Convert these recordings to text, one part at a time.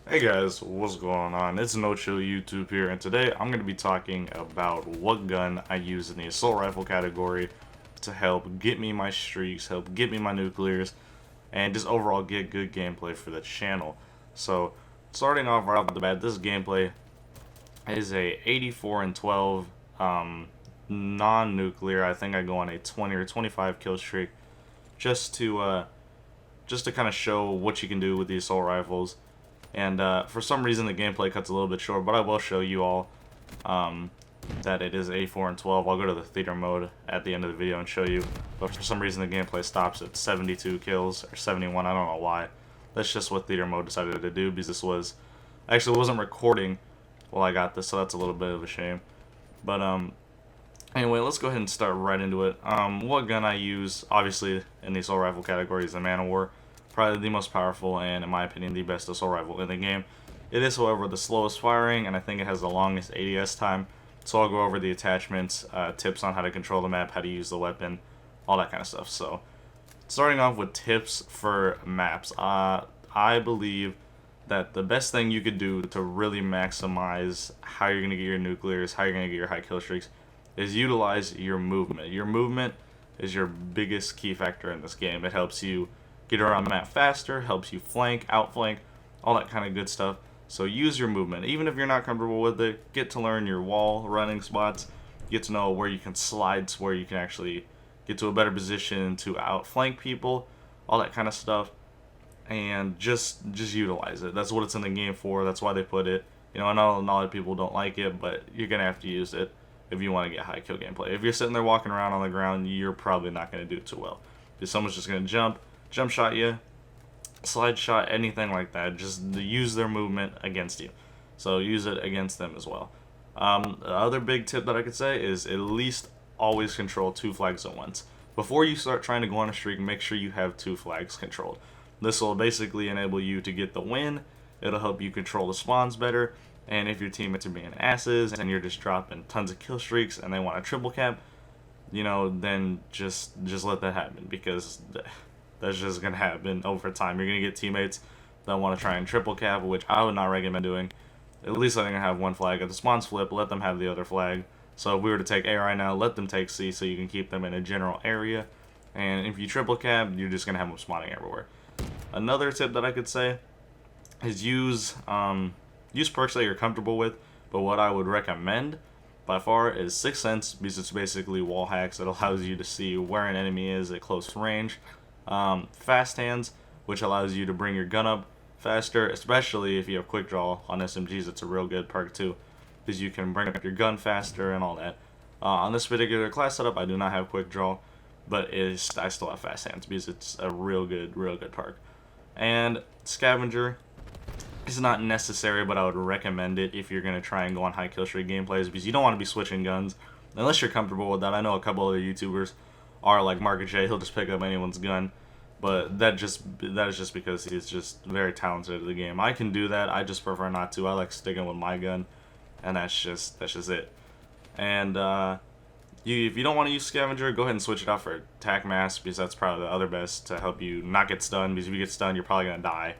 Hey guys, what's going on? It's No Chill YouTube here, and today I'm going to be talking about what gun I use in the assault rifle category to help get me my streaks, help get me my nuclears, and just overall get good gameplay for the channel. So, starting off right off the bat, this gameplay is a 84 and 12 non-nuclear. I think I go on a 20 or 25 kill streak just to kind of show what you can do with the assault rifles. And for some reason, the gameplay cuts a little bit short, but I will show you all um, that it is 84 and 12. I'll go to the theater mode at the end of the video and show you. But for some reason, the gameplay stops at 72 kills or 71. I don't know why. That's just what theater mode decided to do because this was actually wasn't recording while I got this, so that's a little bit of a shame. But anyway, let's go ahead and start right into it. What gun I use, obviously, in the assault rifle category is the Man of War. Probably the most powerful and, in my opinion, the best assault rifle in the game. It is, however, the slowest firing, and I think it has the longest ADS time. So I'll go over the attachments, tips on how to control the map, how to use the weapon, all that kind of stuff. So, starting off with tips for maps, I believe that the best thing you could do to really maximize how you're going to get your nuclears, how you're going to get your high kill streaks, is utilize your movement. Your movement is your biggest key factor in this game. It helps you get around the map faster, helps you flank, outflank, all that kind of good stuff. So use your movement. Even if you're not comfortable with it, get to learn your wall running spots, get to know where you can slide, where you can actually get to a better position to outflank people, all that kind of stuff, and just utilize it. That's what it's in the game for. That's why they put it. You know, I know a lot of people don't like it, but you're gonna have to use it if you want to get high kill gameplay. If you're sitting there walking around on the ground, you're probably not gonna do too well because someone's just gonna jump shot you, slide shot, anything like that. Just use their movement against you. So use it against them as well. The other big tip that I could say is at least always control two flags at once. Before you start trying to go on a streak, make sure you have two flags controlled. This will basically enable you to get the win. It'll help you control the spawns better. And if your teammates are being asses and you're just dropping tons of kill streaks and they want a triple cap, then just let that happen because that's just gonna happen over time. You're gonna get teammates that want to try and triple cap, which I would not recommend doing. At least letting them have one flag. If the spawns flip, let them have the other flag. So if we were to take A right now, let them take C so you can keep them in a general area. And if you triple cap, you're just gonna have them spawning everywhere. Another tip that I could say is use perks that you're comfortable with, but what I would recommend by far is Sixth Sense because it's basically wall hacks. It allows you to see where an enemy is at close range. Fast Hands, which allows you to bring your gun up faster, especially if you have quick draw on SMGs. It's a real good perk too because you can bring up your gun faster and all that. On this particular class setup, I do not have quick draw, but I still have Fast Hands because it's a real good perk. And Scavenger is not necessary, but I would recommend it if you're going to try and go on high kill streak gameplays because you don't want to be switching guns unless you're comfortable with that. I know a couple other YouTubers are like Market J, he'll just pick up anyone's gun, but that is just because he's just very talented at the game. I can do that. I just prefer not to. I like sticking with my gun, and that's just it. And if you don't want to use Scavenger, go ahead and switch it out for Attack Mask because that's probably the other best to help you not get stunned. Because if you get stunned, you're probably gonna die,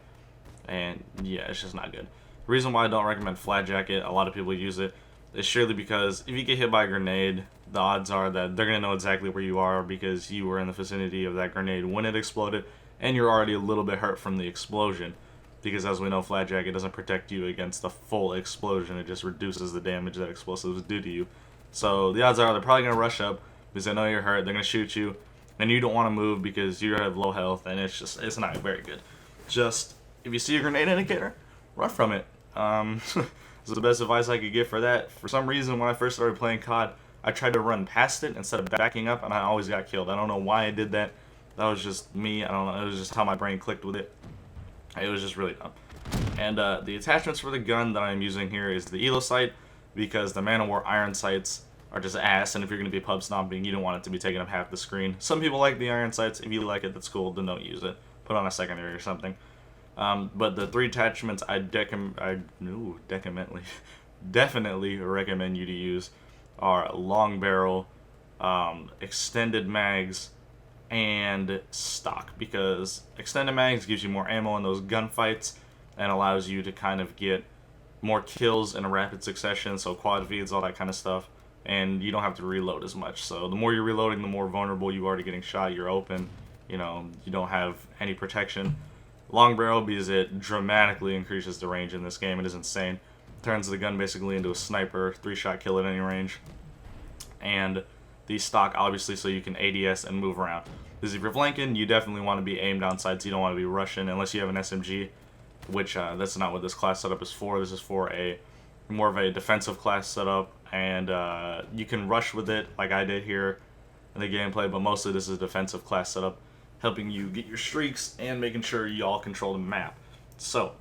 and yeah, it's just not good. The reason why I don't recommend Flat Jacket, a lot of people use it, is surely because if you get hit by a grenade, the odds are that they're going to know exactly where you are because you were in the vicinity of that grenade when it exploded, and you're already a little bit hurt from the explosion. Because as we know, Flat Jacket doesn't protect you against the full explosion, it just reduces the damage that explosives do to you. So the odds are they're probably going to rush up because they know you're hurt, they're going to shoot you, and you don't want to move because you have low health, and it's not very good. Just, if you see a grenade indicator, run from it. This is the best advice I could give for that. For some reason, when I first started playing COD, I tried to run past it instead of backing up, and I always got killed. I don't know why I did that. That was just me. I don't know. It was just how my brain clicked with it. It was just really dumb. And the attachments for the gun that I'm using here is the Elo sight, because the Man of War iron sights are just ass, and if you're going to be pub stomping, you don't want it to be taking up half the screen. Some people like the iron sights. If you like it, that's cool. Then don't use it. Put on a secondary or something. But the three attachments definitely recommend you to use are long barrel, extended mags, and stock, because extended mags gives you more ammo in those gunfights, and allows you to kind of get more kills in a rapid succession, so quad feeds, all that kind of stuff, and you don't have to reload as much. So the more you're reloading, the more vulnerable you are to getting shot. You're open, you know, you don't have any protection. Long barrel, because it dramatically increases the range in this game. It is insane. Turns the gun basically into a sniper, 3-shot kill at any range. And the stock, obviously, so you can ADS and move around. Because if you're flanking, you definitely want to be aimed on sights. You don't want to be rushing unless you have an SMG, which that's not what this class setup is for. This is for a more of a defensive class setup, and you can rush with it like I did here in the gameplay, but mostly this is a defensive class setup, helping you get your streaks and making sure you all control the map. So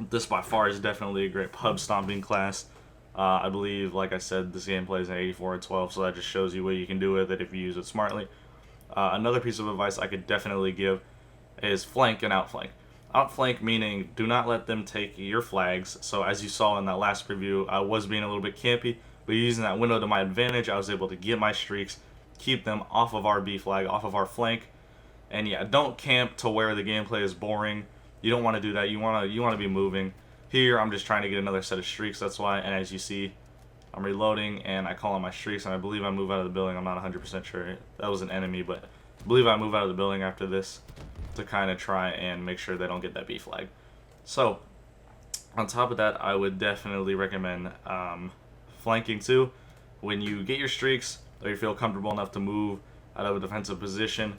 this by far is definitely a great pub stomping class. I believe, like I said, this gameplay is an 84/12, so that just shows you what you can do with it if you use it smartly. Another piece of advice I could definitely give is flank and outflank. Outflank meaning do not let them take your flags. So as you saw in that last preview, I was being a little bit campy, but using that window to my advantage, I was able to get my streaks, keep them off of our B flag, off of our flank. And yeah, don't camp to where the gameplay is boring. You don't want to do that. You want to be moving. Here, I'm just trying to get another set of streaks. That's why. And as you see, I'm reloading and I call on my streaks, and I believe I move out of the building. I'm not 100% sure. That was an enemy, but I believe I move out of the building after this to kind of try and make sure they don't get that B flag. So, on top of that, I would definitely recommend flanking too. When you get your streaks, or you feel comfortable enough to move out of a defensive position,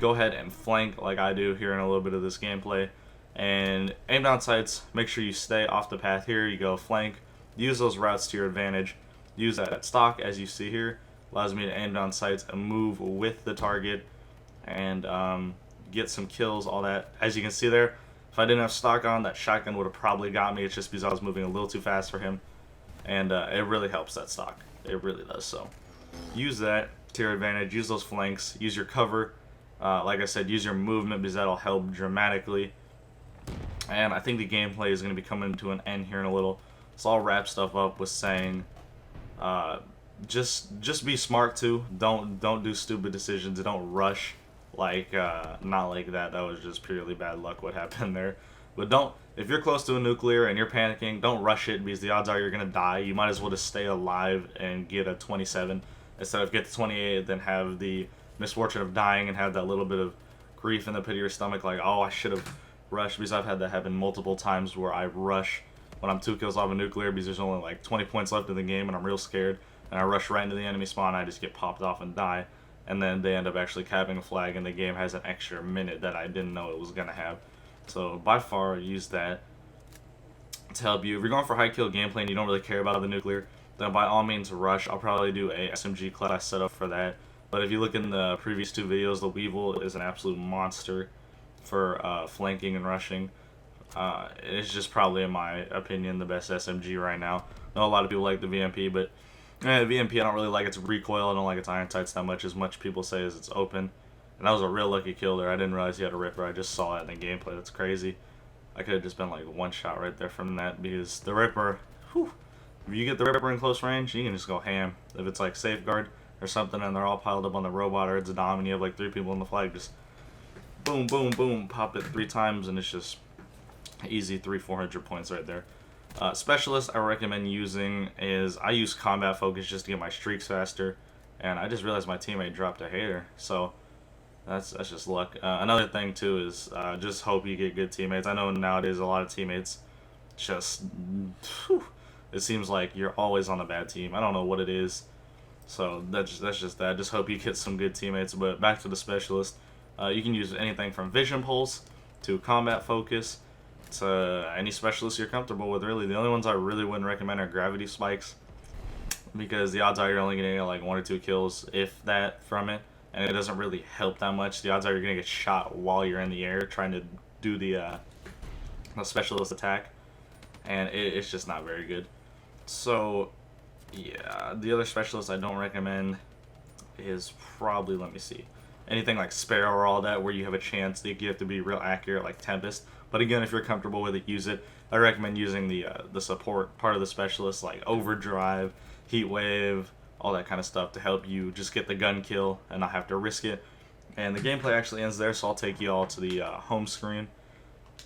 go ahead and flank like I do here in a little bit of this gameplay. And aim down sights, make sure you stay off the path here. You go flank, use those routes to your advantage. Use that stock, as you see here, allows me to aim down sights and move with the target and get some kills, all that. As you can see there, if I didn't have stock on, that shotgun would have probably got me. It's just because I was moving a little too fast for him, and it really helps, that stock. It really does. So use that to your advantage. Use those flanks. Use your cover. Like I said, use your movement because that'll help dramatically. And I think the gameplay is going to be coming to an end here in a little, so I'll wrap stuff up with saying, just be smart too. Don't do stupid decisions. Don't rush. Like not like that. That was just purely bad luck what happened there. But don't, if you're close to a nuclear and you're panicking, don't rush it because the odds are you're gonna die. You might as well just stay alive and get a 27 instead of get to 28, then have the misfortune of dying and have that little bit of grief in the pit of your stomach, like, oh, I should have rushed, because I've had that happen multiple times where I rush when I'm 2 kills off a nuclear because there's only like 20 points left in the game and I'm real scared, and I rush right into the enemy spawn and I just get popped off and die, and then they end up actually capping a flag and the game has an extra minute that I didn't know it was going to have. So by far, use that to help you. If you're going for high kill gameplay and you don't really care about the nuclear, then by all means rush. I'll probably do a SMG class setup for that. But if you look in the previous 2 videos, the Weevil is an absolute monster for flanking and rushing. It's just probably, in my opinion, the best SMG right now. I know a lot of people like the VMP, but the VMP, I don't really like its recoil. I don't like its iron sights that much, as much people say as it's open. And that was a real lucky kill there. I didn't realize he had a Ripper. I just saw it in the gameplay. That's crazy. I could have just been like 1 shot right there from that, because the Ripper, whew, if you get the Ripper in close range, you can just go ham. If it's like Safeguard or something and they're all piled up on the robot, or it's a Dom and you have like 3 people on the flag, just boom, boom, boom, pop it 3 times and it's just easy 300-400 points right there. Specialist I recommend using is, I use combat focus just to get my streaks faster, and I just realized my teammate dropped a hater, so that's just luck. Another thing too is just hope you get good teammates. I know nowadays a lot of teammates just, whew, it seems like you're always on a bad team. I don't know what it is, so that's just that. Just hope you get some good teammates. But back to the specialist, you can use anything from vision pulse to combat focus to any specialist you're comfortable with, really. The only ones I really wouldn't recommend are gravity spikes, because the odds are you're only going to get like 1 or 2 kills, if that, from it, and it doesn't really help that much. The odds are you're going to get shot while you're in the air trying to do the specialist attack, and it's just not very good. So yeah, the other specialist I don't recommend is probably, let me see, anything like Sparrow or all that, where you have a chance that you have to be real accurate, like Tempest. But again, if you're comfortable with it, use it. I recommend using the support part of the specialist, like Overdrive, Heat Wave, all that kind of stuff, to help you just get the gun kill and not have to risk it. And the gameplay actually ends there, so I'll take you all to the home screen.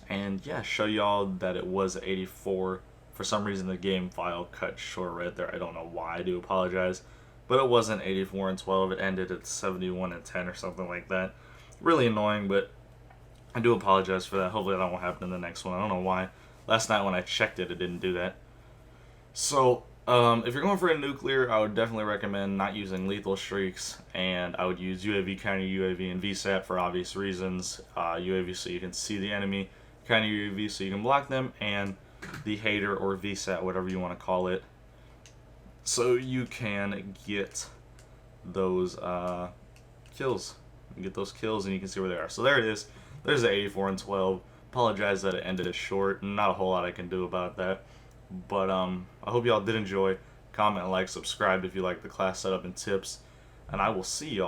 And yeah, show y'all that it was 84. For some reason, the game file cut short right there. I don't know why. I do apologize. But it wasn't 84 and 12. It ended at 71 and 10 or something like that. Really annoying, but I do apologize for that. Hopefully that won't happen in the next one. I don't know why. Last night when I checked it, it didn't do that. So, if you're going for a nuclear, I would definitely recommend not using lethal streaks, and I would use UAV, counter UAV, and VSAT for obvious reasons. UAV so you can see the enemy, counter UAV so you can block them, and the hater or VSAT, whatever you want to call it, so you can get those kills. You can get those kills, and you can see where they are. So there it is. There's the 84 and 12. Apologize that it ended as short. Not a whole lot I can do about that. But I hope y'all did enjoy. Comment, like, subscribe if you like the class setup and tips. And I will see y'all